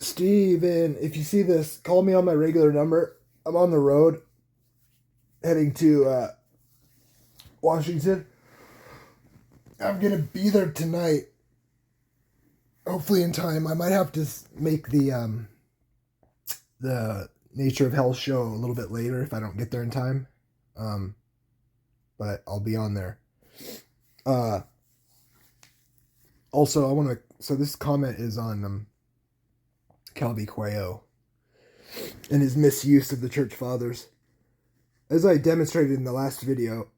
Steven, if you see this, call me on my regular number. I'm on the road heading to Washington. I'm going to be there tonight. Hopefully in time. I might have to make the Nature of Hell show a little bit later if I don't get there in time. But I'll be on there. Also, I want to... So this comment is on kelvyquayo and his misuse of the church fathers. As I demonstrated in the last video,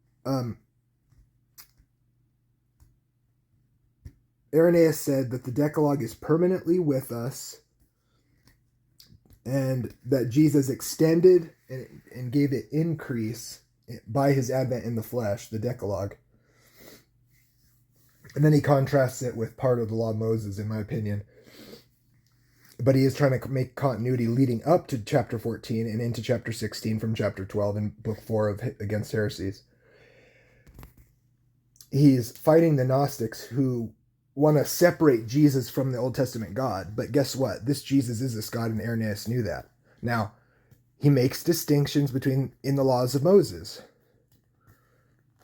Iraneaus said that the Decalogue is permanently with us and that Jesus extended and gave it increase by his advent in the flesh, the Decalogue. And then he contrasts it with part of the law of Moses, in my opinion. But he is trying to make continuity leading up to chapter 14 and into chapter 16 from chapter 12 and book 4 of Against Heresies. He's fighting the Gnostics who want to separate Jesus from the Old Testament God. But guess what? This Jesus is this God, and Iraneaus knew that. Now, he makes distinctions in the laws of Moses.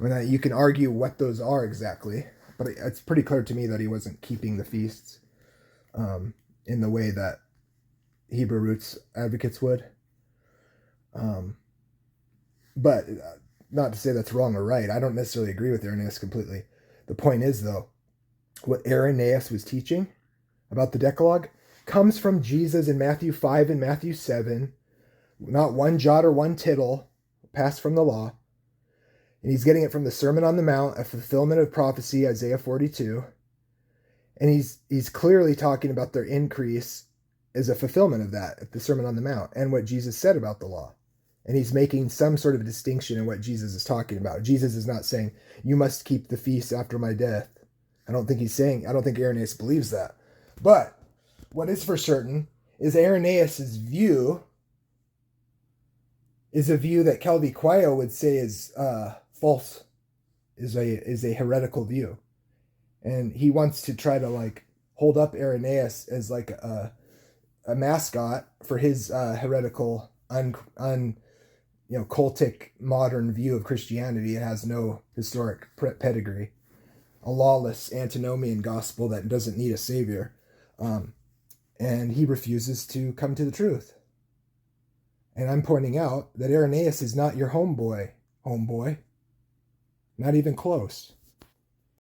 I mean, you can argue what those are exactly, but it's pretty clear to me that he wasn't keeping the feasts in the way that Hebrew roots advocates would. But not to say that's wrong or right. I don't necessarily agree with Iraneaus completely. The point is, though, what Iraneaus was teaching about the Decalogue comes from Jesus in Matthew 5 and Matthew 7. Not one jot or one tittle passed from the law. And he's getting it from the Sermon on the Mount, a fulfillment of prophecy, Isaiah 42. And he's clearly talking about their increase as a fulfillment of that at the Sermon on the Mount and what Jesus said about the law. And he's making some sort of distinction in what Jesus is talking about. Jesus is not saying, you must keep the feast after my death. I don't think Iraneaus believes that. But what is for certain is Iraneaus' view is a view that kelvyquayo would say is false, is a heretical view. And he wants to try to hold up Iraneaus as a mascot for his heretical, cultic modern view of Christianity. It has no historic pedigree. A lawless antinomian gospel that doesn't need a savior. And he refuses to come to the truth. And I'm pointing out that Iraneaus is not your homeboy. Not even close.